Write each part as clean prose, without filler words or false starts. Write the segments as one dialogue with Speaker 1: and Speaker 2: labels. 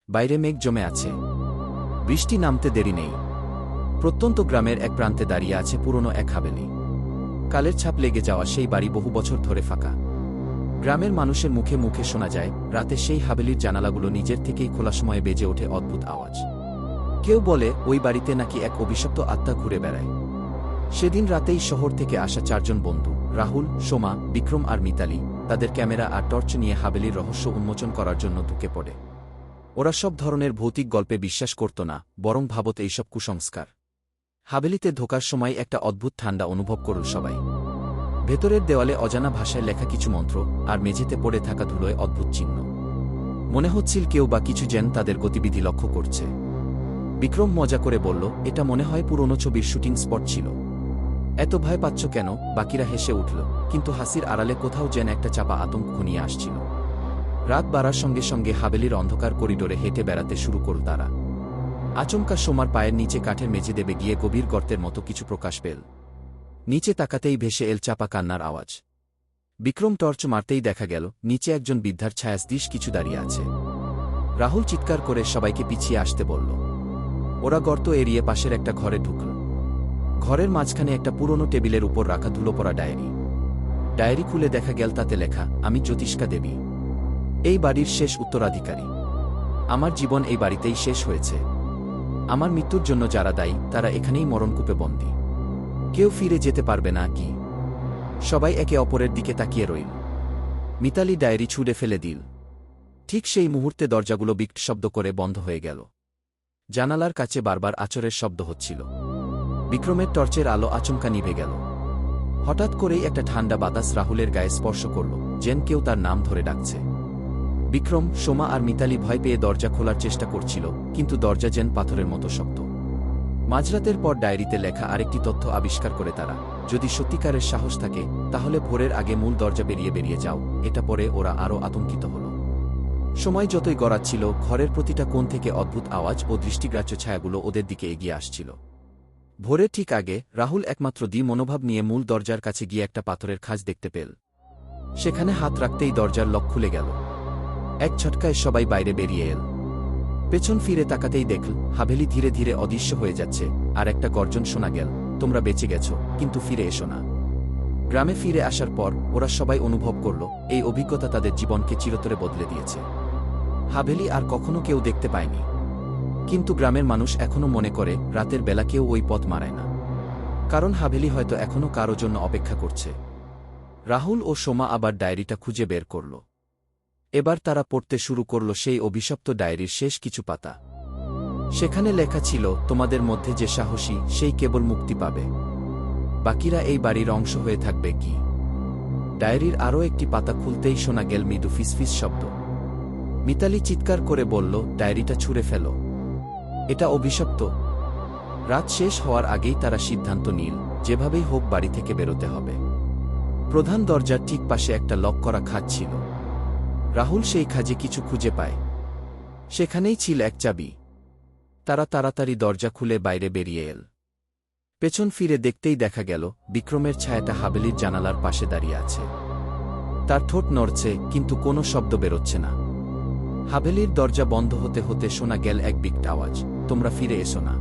Speaker 1: বাইরে মেঘ জমে আছে, বৃষ্টি নামতে দেরি নেই। প্রত্যন্ত গ্রামের এক প্রান্তে দাঁড়িয়ে আছে পুরনো এক হাভেলি। কালের ছাপ লেগে যাওয়া সেই বাড়ি বহু বছর ধরে ফাঁকা। গ্রামের মানুষের মুখে মুখে শোনা যায়, রাতে সেই হাভেলির জানালাগুলো নিজের থেকেই খোলা সময়ে বেজে ওঠে অদ্ভুত আওয়াজ। কেউ বলে ওই বাড়িতে নাকি এক অভিশপ্ত আত্মা ঘুরে বেড়ায়। সেদিন রাতেই শহর থেকে আসা 4 জন বন্ধু, রাহুল, সোমা, বিক্রম আর মিতালি, তাদের ক্যামেরা আর টর্চ নিয়ে হাভেলির রহস্য উন্মোচন করার জন্য ঢুকে পড়ে। ওরা সব ধরনের ভৌতিক গল্পে বিশ্বাস করত না, বরং ভাবত এইসব কুসংস্কার। হাভেলিতে ঢোকার সময় একটা অদ্ভুত ঠান্ডা অনুভব করল সবাই। ভেতরের দেওয়ালে অজানা ভাষায় লেখা কিছু মন্ত্র, আর মেঝেতে পড়ে থাকা ধুলোয় অদ্ভুত চিহ্ন। মনে হচ্ছিল কেউ বা কিছু যেন তাদের গতিবিধি লক্ষ্য করছে। বিক্রম মজা করে বলল, এটা মনে হয় পুরনো ছবির শুটিং স্পট ছিল। এত ভয় পাচ্ছ কেন? বাকিরা হেসে উঠল, কিন্তু হাসির আড়ালে কোথাও যেন একটা চাপা আতঙ্ক ঘনিয়ে আসছিল। রাত বাড়ার সঙ্গে সঙ্গে হাভেলির অন্ধকার করিডোরে হেঁটে বেড়াতে শুরু করল তারা। আচমকা সোমার পায়ের নিচে কাঠের মেঝে দেবে গিয়ে গভীর গর্তের মতো কিছু প্রকাশ পেল। নিচে তাকাতেই ভেসে এল চাপা কান্নার আওয়াজ। বিক্রম টর্চ মারতেই দেখা গেল নিচে একজন বৃদ্ধার ছায়াসদৃশ কিছু দাঁড়িয়ে আছে। রাহুল চিৎকার করে সবাইকে পিছিয়ে আসতে বলল। ওরা গর্ত এড়িয়ে পাশের একটা ঘরে ঢুকল। ঘরের মাঝখানে একটা পুরনো টেবিলের উপর রাখা ধুলো পড়া ডায়েরি। ডায়েরি খুলে দেখা গেল তাতে লেখা, আমি জ্যোতিষ্কা দেবী, এই বাড়ির শেষ উত্তরাধিকারী। আমার জীবন এই বাড়িতেই শেষ হয়েছে। আমার মৃত্যুর জন্য যারা দায়ী তারা এখানেই মরণকূপে বন্দী। কেউ ফিরে যেতে পারবে না কি? সবাই একে অপরের দিকে তাকিয়ে রইল। মিতালি ডায়েরি ছুঁড়ে ফেলে দিল। ঠিক সেই মুহূর্তে দরজাগুলো বিকট শব্দ করে বন্ধ হয়ে গেল। জানালার কাছে বারবার আঁচড়ের শব্দ হচ্ছিল। বিক্রমের টর্চের আলো আচমকা নিভে গেল। হঠাৎ করেই একটা ঠান্ডা বাতাস রাহুলের গায়ে স্পর্শ করল, যেন কেউ তার নাম ধরে ডাকছে। বিক্রম, সোমা আর মিতালি ভয় পেয়ে দরজা খোলার চেষ্টা করছিল, কিন্তু দরজা যেন পাথরের মতো শক্ত। মাঝরাতের পর ডায়েরিতে লেখা আরেকটি তথ্য আবিষ্কার করে তারা, যদি সত্যিকারের সাহস থাকে তাহলে ভোরের আগে মূল দরজা বেরিয়ে যাও। এটা পরে ওরা আরও আতঙ্কিত হল। সময় যতই গড়াচ্ছিল, ঘরের প্রতিটা কোণ থেকে অদ্ভুত আওয়াজ ও দৃষ্টিগ্রাহ্য ছায়াগুলো ওদের দিকে এগিয়ে আসছিল। ভোরের ঠিক আগে রাহুল একমাত্র মনোভাব নিয়ে মূল দরজার কাছে গিয়ে একটা পাথরের খাঁজ দেখতে পেল। সেখানে হাত রাখতেই দরজার লক খুলে গেল। এক ঝটকায় সবাই বাইরে বেরিয়ে এল। পেছন ফিরে তাকাতেই দেখল হাভেলি ধীরে ধীরে অদৃশ্য হয়ে যাচ্ছে, আর একটা গর্জন শোনা গেল, তোমরা বেঁচে গেছো, কিন্তু ফিরে এসো না। গ্রামে ফিরে আসার পর ওরা সবাই অনুভব করল, এই অভিজ্ঞতা তাদের জীবনকে চিরতরে বদলে দিয়েছে। হাভেলি আর কখনো কেউ দেখতে পায়নি, কিন্তু গ্রামের মানুষ এখনও মনে করে রাতের বেলা কেউ ওই পথ মারায় না, কারণ হাভেলি হয়তো এখনও কারো জন্য অপেক্ষা করছে। রাহুল ও সোমা আবার ডায়েরিটা খুঁজে বের করল। এবার তারা পড়তে শুরু করল সেই অভিশপ্ত ডায়েরির শেষ কিছু পাতা। সেখানে লেখা ছিল, তোমাদের মধ্যে যে সাহসী সেই কেবল মুক্তি পাবে, বাকিরা এই বাড়ির অংশ হয়ে থাকবে কি? ডায়েরির আরও একটি পাতা খুলতেই শোনা গেল মৃদু ফিসফিস শব্দ। মিতালি চিৎকার করে বলল, ডায়েরিটা ছুঁড়ে ফেলো, এটা অভিশপ্ত। রাত শেষ হওয়ার আগেই তারা সিদ্ধান্ত নিল, যেভাবেই হোক বাড়ি থেকে বেরোতে হবে। প্রধান দরজার ঠিক পাশে একটা লক করা খাঁজ ছিল। রাহুল সেই খাঁজে কিছু খুঁজে পায়। সেখানেই ছিল এক চাবি। তারা তাড়াতাড়ি দরজা খুলে বাইরে বেরিয়ে এল। পেছন ফিরে দেখতেই দেখা গেল বিক্রমের ছায়াটা হাভেলির জানালার পাশে দাঁড়িয়ে আছে। তার ঠোঁট নড়ছে, কিন্তু কোনো শব্দ বেরোচ্ছে না। হাভেলির দরজা বন্ধ হতে হতে শোনা গেল এক বিকট আওয়াজ, তোমরা ফিরে এসো না,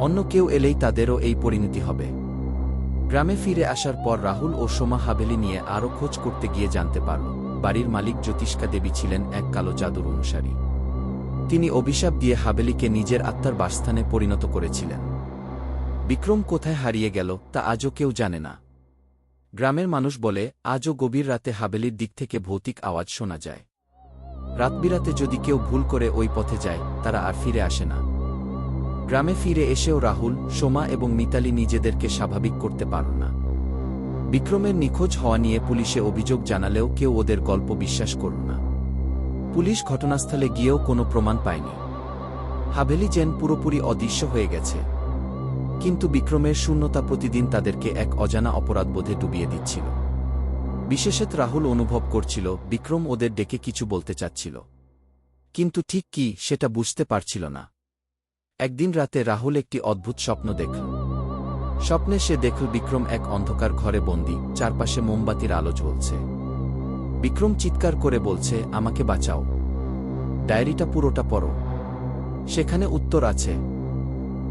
Speaker 1: অন্য কেউ এলেই তাদেরও এই পরিণতি হবে। গ্রামে ফিরে আসার পর রাহুল ও সোমা হাভেলি নিয়ে আরও খোঁজ করতে গিয়ে জানতে পারল, বাড়ির মালিক জ্যোতিষ্কা দেবী ছিলেন এক কালো জাদুর অনুসারী। তিনি অভিশাপ দিয়ে হাভেলিকে নিজের আত্মার বাসস্থানে পরিণত করেছিলেন। বিক্রম কোথায় হারিয়ে গেল তা আজও কেউ জানে না। গ্রামের মানুষ বলে, আজও গভীর রাতে হাভেলির দিক থেকে ভৌতিক আওয়াজ শোনা যায়। রাতবিরাতে যদি কেউ ভুল করে ওই পথে যায়, তারা আর ফিরে আসে না। গ্রামে ফিরে এসেও রাহুল, সোমা এবং মিতালি নিজেদেরকে স্বাভাবিক করতে পারল না। বিক্রমের নিখোঁজ হওয়া নিয়ে পুলিশে অভিযোগ জানালেও কেউ ওদের গল্প বিশ্বাস করল না। পুলিশ ঘটনাস্থলে গিয়েও কোনো প্রমাণ পায়নি। হাভেলি যেন পুরোপুরি অদৃশ্য হয়ে গেছে। কিন্তু বিক্রমের শূন্যতা প্রতিদিন তাদেরকে এক অজানা অপরাধবোধে ডুবিয়ে দিচ্ছিল। বিশেষত রাহুল অনুভব করছিল বিক্রম ওদের ডেকে কিছু বলতে চাচ্ছিল, কিন্তু ঠিক কি সেটা বুঝতে পারছিল না। একদিন রাতে রাহুল একটি অদ্ভুত স্বপ্ন দেখল। স্বপ্নে সে দেখল বিক্রম এক অন্ধকার ঘরে বন্দী, চারপাশে মোমবাতির আলো জ্বলছে। বিক্রম চিৎকার করে বলছে, আমাকে বাঁচাও। ডায়েরিটা পুরোটা পড়ো। সেখানে উত্তর আছে।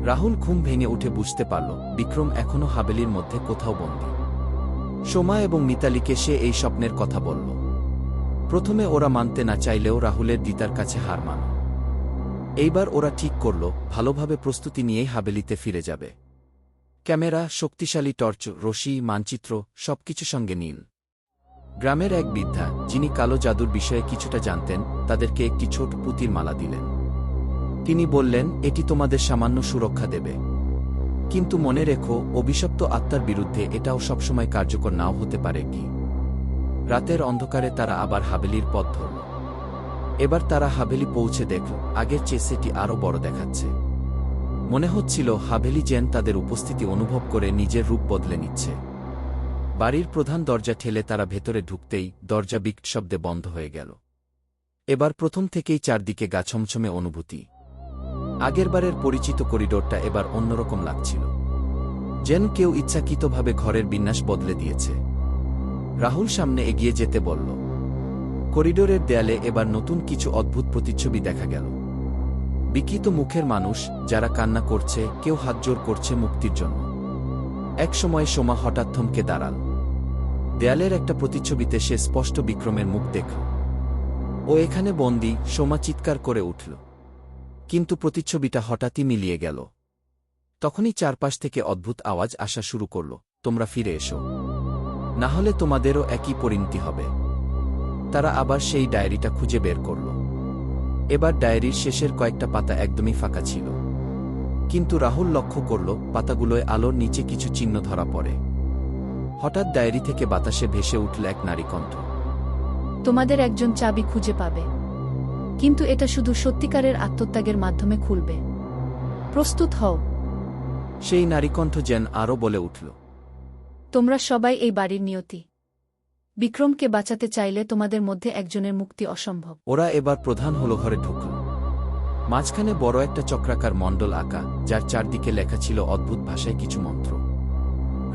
Speaker 1: রাহুল ঘুম ভেঙে উঠে বুঝতে পারল বিক্রম এখনও হাভেলির মধ্যে কোথাও বন্দী। সোমা এবং মিতালিকে সে এই স্বপ্নের কথা বলল। প্রথমে ওরা মানতে না চাইলেও রাহুলের দিদার কাছে হার মানল। এইবার ওরা ঠিক করল ভালোভাবে প্রস্তুতি নিয়েই হাভেলিতে ফিরে যাবে। ক্যামেরা, শক্তিশালী টর্চ, রশি, মানচিত্র সবকিছু সঙ্গে নীল। গ্রামের এক বৃদ্ধা, যিনি কালো জাদুর বিষয়ে কিছুটা জানতেন, তাদেরকে একটি ছোট পুঁতির মালা দিলেন। তিনি বললেন, এটি তোমাদের সামান্য সুরক্ষা দেবে, কিন্তু মনে রেখো অভিশপ্ত আত্মার বিরুদ্ধে এটাও সবসময় কার্যকর নাও হতে পারে। কি রাতের অন্ধকারে তারা আবার হাভেলির পথ ধরল। এবার তারা হাভেলি পৌঁছে দেখল আগের চেয়ে সেটি আরও বড় দেখাচ্ছে। মনে হচ্ছিল হাভেলি যেন তাদের উপস্থিতি অনুভব করে নিজের রূপ বদলে নিচ্ছে। বাড়ির প্রধান দরজা ঠেলে তারা ভেতরে ঢুকতেই দরজা বিকট শব্দে বন্ধ হয়ে গেল। এবার প্রথম থেকেই চারদিকে গা ছমছমে অনুভূতি। আগেরবারের পরিচিত করিডোরটা এবার অন্যরকম লাগছিল, যেন কেউ ইচ্ছাকৃতভাবে ঘরের বিন্যাস বদলে দিয়েছে। রাহুল সামনে এগিয়ে যেতে বলল। করিডোরের দেয়ালে এবার নতুন কিছু অদ্ভুত প্রতিচ্ছবি দেখা গেল। বিকৃত মুখের মানুষ, যারা কান্না করছে, কেউ হাতজোর করছে মুক্তির জন্য। এক সময় সোমা হঠাৎ থমকে দাঁড়াল। দেয়ালের একটা প্রতিচ্ছবিতে সে স্পষ্ট বিক্রমের মুখ দেখল। ও এখানে বন্দী, সোমা চিৎকার করে উঠল। কিন্তু প্রতিচ্ছবিটা হঠাৎই মিলিয়ে গেল। তখনই চারপাশ থেকে অদ্ভুত আওয়াজ আসা শুরু করল, তোমরা ফিরে এসো, না হলে তোমাদেরও একই পরিণতি হবে। তারা আবার সেই ডায়েরিটা খুঁজে বের করল। এবার ডায়েরির শেষের কয়েকটা পাতা একদমই ফাঁকা ছিল, কিন্তু রাহুল লক্ষ্য করল পাতাগুলোয় আলোর নিচে কিছু চিহ্ন ধরা পড়ে। হঠাৎ ডায়েরি থেকে বাতাসে ভেসে উঠল এক নারী কণ্ঠ।
Speaker 2: তোমাদের একজন চাবি খুঁজে পাবে, কিন্তু এটা শুধু সত্যিকারের আত্মত্যাগের মাধ্যমে খুলবে। প্রস্তুত হও।
Speaker 1: সেই নারী কণ্ঠ যেন আরও বলে উঠল,
Speaker 2: তোমরা সবাই এই বাড়ির নিয়তি। বিক্রমকে বাঁচাতে চাইলে তোমাদের মধ্যে একজনের মুক্তি অসম্ভব।
Speaker 1: ওরা এবার প্রধান হলো ঘরে ঢুকল। মাঝখানে বড় একটা চক্রাকার মণ্ডল আঁকা, যার চারদিকে লেখা ছিল অদ্ভুত ভাষায় কিছু মন্ত্র।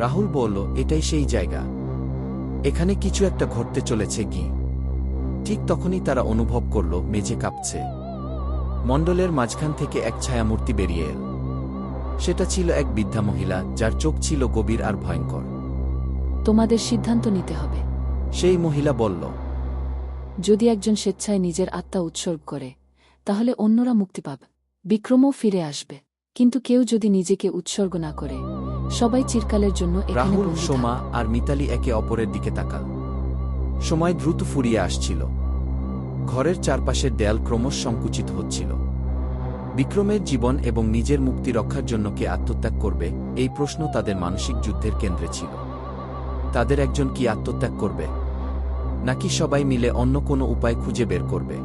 Speaker 1: রাহুল বলল, এটাই সেই জায়গা, এখানে কিছু একটা ঘটতে চলেছে। কি ঠিক তখনই তারা অনুভব করল মেঝে কাঁপছে। মণ্ডলের মাঝখান থেকে এক ছায়ামূর্তি বেরিয়ে এল। সেটা ছিল এক বৃদ্ধা মহিলা, যার চোখ ছিল গভীর আর ভয়ঙ্কর।
Speaker 2: তোমাদের সিদ্ধান্ত নিতে হবে।
Speaker 1: সেই মহিলা বলল,
Speaker 2: যদি একজন স্বেচ্ছায় নিজের আত্মা উৎসর্গ করে, তাহলে অন্যরা মুক্তি পাবে, বিক্রমও ফিরে আসবে। কিন্তু কেউ যদি নিজেকে উৎসর্গ না করে, সবাই চিরকালের জন্য এখানে
Speaker 1: রাহুল,
Speaker 2: বন্দী
Speaker 1: সোমা
Speaker 2: থাকবে।
Speaker 1: আর মিতালি একে অপরের দিকে তাকাল। সময় দ্রুত ফুরিয়ে আসছিল। ঘরের চারপাশের দেয়াল ক্রমশ সংকুচিত হচ্ছিল। বিক্রমের জীবন এবং নিজের মুক্তি রক্ষার জন্য কে আত্মত্যাগ করবে, এই প্রশ্ন তাদের মানসিক যুদ্ধের কেন্দ্রে ছিল। তাদের একজন কি আত্মত্যাগ করবে, নাকি সবাই মিলে অন্য কোনো উপায় খুঁজে বের করবে?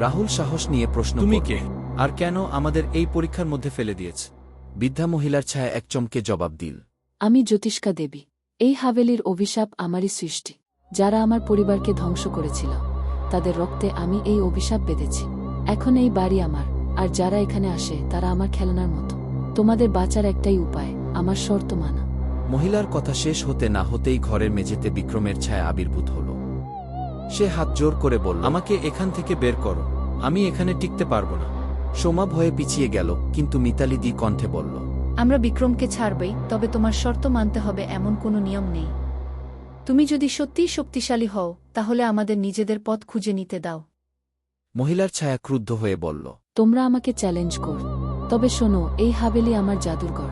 Speaker 1: রাহুল সাহস নিয়ে প্রশ্ন
Speaker 3: তুমি
Speaker 1: করল,
Speaker 3: কে, আর কেন আমাদের এই পরীক্ষার মধ্যে ফেলে দিয়েছ?
Speaker 1: বৃদ্ধা মহিলার ছায়া এক চমকে জবাব দিল,
Speaker 2: আমি জ্যোতিষ্কা দেবী। এই হাভেলির অভিশাপ আমারই সৃষ্টি। যারা আমার পরিবারকে ধ্বংস করেছিল, তাদের রক্তে আমি এই অভিশাপ বেঁধেছি। এখন এই বাড়ি আমার, আর যারা এখানে আসে তারা আমার খেলনার মতো। তোমাদের বাঁচার একটাই উপায়, আমার শর্ত মানা।
Speaker 1: মহিলার কথা শেষ হতে না হতেই ঘরের মেঝেতে বিক্রমের ছায়া আবির্ভূত হল। সে হাত জোর করে বলল,
Speaker 3: আমাকে এখান থেকে বের করো, আমি এখানে টিকতে পারবো না।
Speaker 1: সোমা ভয়ে পিছিয়ে গেল, কিন্তু মিতালি দি কণ্ঠে বলল,
Speaker 2: আমরা বিক্রমকে ছাড়বই, তবে তোমার শর্ত মানতে হবে এমন কোনো নিয়ম নেই। তুমি যদি সত্যিই শক্তিশালী হও, তাহলে আমাদের নিজেদের পথ খুঁজে নিতে দাও।
Speaker 1: মহিলার ছায়া ক্রুদ্ধ হয়ে বলল,
Speaker 2: তোমরা আমাকে চ্যালেঞ্জ কর, তবে শোনো, এই হাভেলি আমার জাদুঘর।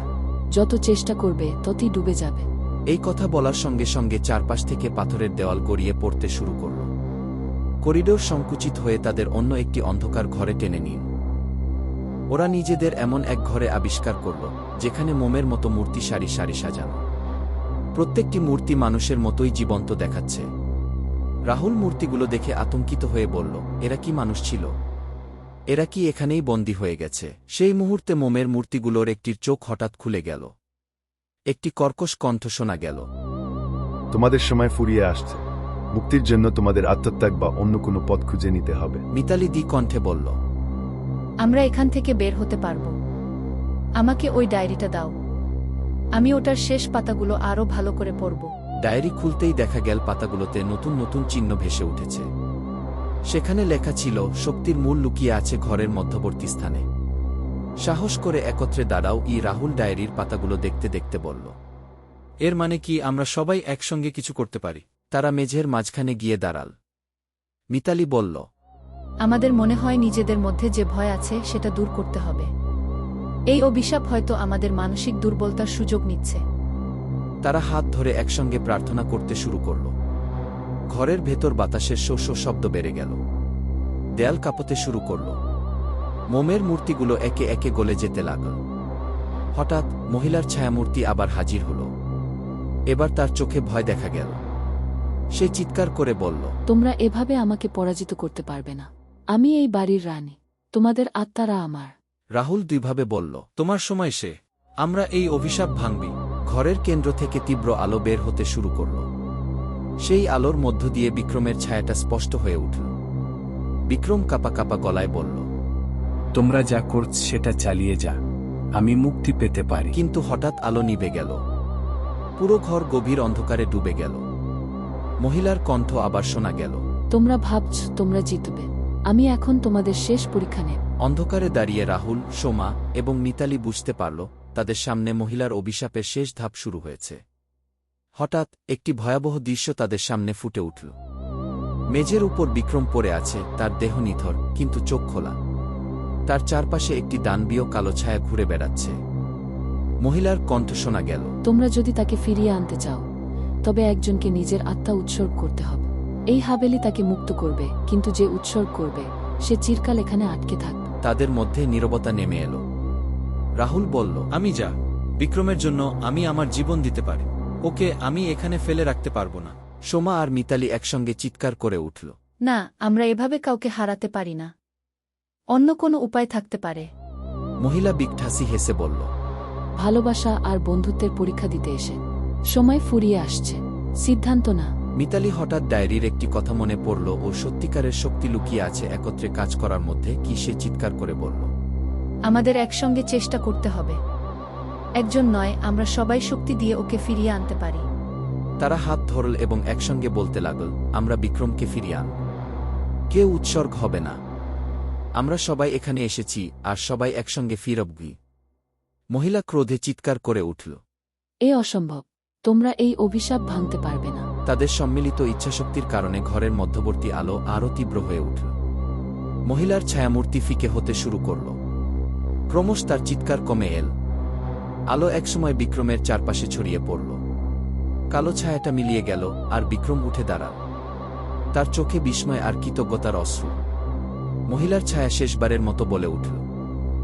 Speaker 2: যত চেষ্টা করবে ততই ডুবে যাবে।
Speaker 1: এই কথা বলার সঙ্গে সঙ্গে চারপাশ থেকে পাথরের দেওয়াল গড়িয়ে পড়তে শুরু করল। করিডোর সংকুচিত হয়ে তাদের অন্য একটি অন্ধকার ঘরে টেনে নিল। ওরা নিজেদের এমন এক ঘরে আবিষ্কার করল, যেখানে মোমের মতো মূর্তি সারি সারি সাজানো। প্রত্যেকটি মূর্তি মানুষের মতোই জীবন্ত দেখাচ্ছে। রাহুল মূর্তিগুলো দেখে আতঙ্কিত হয়ে বলল, এরা কি মানুষ ছিল? এরা কি এখানেই বন্দী হয়ে গেছে? সেই মুহূর্তে মোমের মূর্তিগুলোর একটির চোখ হঠাৎ খুলে গেল। একটি কর্কশ কণ্ঠ শোনা গেল,
Speaker 4: তোমাদের সময় ফুরিয়ে আসছে। মুক্তির জন্য তোমাদের আত্মত্যাগ বা অন্য কোনো পথ খুঁজে নিতে হবে।
Speaker 1: মিতালি দি কণ্ঠে বলল,
Speaker 2: আমরা এখান থেকে বের হতে পারব। আমাকে ওই ডায়েরিটা দাও, আমি ওটার শেষ পাতাগুলো আরও ভালো করে পড়ব।
Speaker 1: ডায়েরি খুলতেই দেখা গেল পাতাগুলোতে নতুন নতুন চিহ্ন ভেসে উঠেছে। সেখানে লেখা ছিল, শক্তির মূল লুকিয়ে আছে ঘরের মধ্যবর্তী স্থানে। সাহস করে একত্রে দাঁড়াও। রাহুল ডায়েরির পাতাগুলো দেখতে দেখতে বলল।
Speaker 3: এর মানে কি আমরা সবাই একসঙ্গে কিছু করতে পারি?
Speaker 1: তারা মেঝের মাঝখানে গিয়ে দাঁড়াল। মিতালি বলল,
Speaker 5: আমাদের মনে হয় নিজেদের মধ্যে যে ভয় আছে সেটা দূর করতে হবে। এই অভিশাপ হয়তো আমাদের মানসিক দুর্বলতার সুযোগ নিচ্ছে।
Speaker 1: তারা হাত ধরে একসঙ্গে প্রার্থনা করতে শুরু করল। ঘরের ভেতর বাতাসের শো শো শব্দ বেড়ে গেল। দেয়াল কাঁপতে শুরু করল। মোমের মূর্তিগুলো একে একে গলে যেতে লাগল। হঠাৎ মহিলার ছায়ামূর্তি আবার হাজির হল। এবার তার চোখে ভয় দেখা গেল। সে চিৎকার করে বলল,
Speaker 2: তোমরা এভাবে আমাকে পরাজিত করতে পারবে না। আমি এই বাড়ির রানী, তোমাদের আত্মারা আমার।
Speaker 1: রাহুল দুইভাবে বলল,
Speaker 3: তোমার সময় সে, আমরা এই অভিশাপ ভাঙবি।
Speaker 1: ঘরের কেন্দ্র থেকে তীব্র আলো বের হতে শুরু করল। সেই আলোর মধ্য দিয়ে বিক্রমের ছায়াটা স্পষ্ট হয়ে উঠল। বিক্রম কাঁপা কাঁপা গলায় বলল,
Speaker 6: তোমরা যা করছ সেটা চালিয়ে যা, আমি মুক্তি পেতে পারি।
Speaker 1: কিন্তু হঠাৎ আলো নিভে গেল। পুরো ঘর গভীর অন্ধকারে ডুবে গেল। মহিলার কণ্ঠ আবার শোনা গেল,
Speaker 2: তোমরা ভাবছ তোমরা জিতবে, আমি এখন তোমাদের শেষ পরীক্ষা নেব।
Speaker 1: অন্ধকারে দাঁড়িয়ে রাহুল, সোমা এবং মিতালি বুঝতে পারল তাদের সামনে মহিলার অভিশাপের শেষ ধাপ শুরু হয়েছে। হঠাৎ একটি ভয়াবহ দৃশ্য তাদের সামনে ফুটে উঠল। মেঝের উপর বিক্রম পড়ে আছে, তার দেহ নিথর কিন্তু চোখ খোলা। তার চারপাশে একটি দানবীয় কালো ছায়া ঘুরে বেড়াচ্ছে। মহিলার কণ্ঠ শোনা গেল,
Speaker 2: তোমরা যদি তাকে ফিরিয়ে আনতে চাও তবে একজনকে নিজের আত্মা উৎসর্গ করতে হবে। এই হাভেলি তাকে মুক্ত করবে, কিন্তু যে উৎসর্গ করবে সে চিরকাল এখানে আটকে থাকবে।
Speaker 1: তাদের মধ্যে নীরবতা নেমে এলো। রাহুল বলল,
Speaker 3: আমি যা বিক্রমের জন্য আমি আমার জীবন দিতে পারি, ওকে আমি এখানে ফেলে রাখতে পারবো না।
Speaker 1: সোমা আর মিতালি একসঙ্গে চিৎকার করে উঠল।
Speaker 5: না, আমরা এভাবে কাউকে হারাতে পারি না। অন্য কোনো উপায় থাকতে পারে।
Speaker 1: মহিলা বিকঠাসি হেসে বলল,
Speaker 2: ভালোবাসা আর বন্ধুত্বের পরীক্ষা দিতে এসে সময় ফুরিয়ে আসছে, সিদ্ধান্ত না।
Speaker 1: মিতালি হঠাৎ ডায়েরির একটি কথা মনে পড়ল। ও সত্যিকারের শক্তি লুকিয়ে আছে একত্রে কাজ করার মধ্যে। কি সে চিৎকার করে বলল,
Speaker 5: আমাদের একসঙ্গে চেষ্টা করতে হবে। একজন নয়, আমরা সবাই শক্তি দিয়ে ওকে ফিরিয়ে আনতে পারি।
Speaker 1: তারা হাত ধরল এবং একসঙ্গে বলতে লাগল, আমরা বিক্রমকে ফিরিয়ে আন। কেউ উৎসর্গ হবে না। আমরা সবাই এখানে এসেছি আর সবাই একসঙ্গে ফিরবি। মহিলা ক্রোধে চিৎকার করে উঠল,
Speaker 2: এ অসম্ভব, তোমরা এই অভিশাপ ভাঙতে পারবে না।
Speaker 1: তাদের সম্মিলিত ইচ্ছাশক্তির কারণে ঘরের মধ্যবর্তী আলো আরও তীব্র হয়ে উঠল। মহিলার ছায়ামূর্তি ফিকে হতে শুরু করল। ক্রমশ তার চিৎকার কমে এল। আলো একসময় বিক্রমের চারপাশে ছড়িয়ে পড়ল। কালো ছায়াটা মিলিয়ে গেল আর বিক্রম উঠে দাঁড়াল। তার চোখে বিস্ময় আর কৃতজ্ঞতার অশ্রু। মহিলার ছায়া শেষবারের মতো বলে উঠল,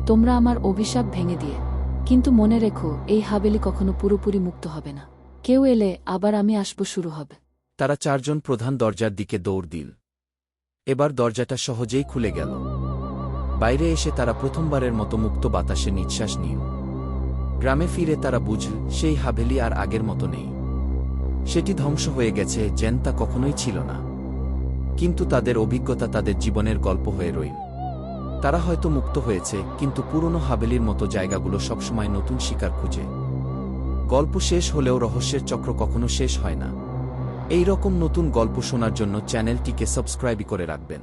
Speaker 2: তোমরা আমার অভিশাপ ভেঙে দিয়ে, কিন্তু মনে রেখো এই হাভেলি কখনো পুরোপুরি মুক্ত হবে না। কেউ এলে আবার আমি আসব শুরু হবে।
Speaker 1: তারা চারজন প্রধান দরজার দিকে দৌড় দিল। এবার দরজাটা সহজেই খুলে গেল। বাইরে এসে তারা প্রথমবারের মতো মুক্ত বাতাসে নিঃশ্বাস নিল। গ্রামে ফিরে তারা বুঝল সেই হাভেলি আর আগের মতো নেই। সেটি ধ্বংস হয়ে গেছে, যেন তা কখনোই ছিল না। কিন্তু তাদের অভিজ্ঞতা তাদের জীবনের গল্প হয়ে রইল। তারা হয়তো মুক্ত হয়েছে, কিন্তু পুরনো হাভেলির মতো জায়গাগুলো সবসময় নতুন শিকার খুঁজে। গল্প শেষ হলেও রহস্যের চক্র কখনো শেষ হয় না। এই রকম নতুন গল্প শোনার জন্য চ্যানেলটিকে সাবস্ক্রাইব করে রাখবেন।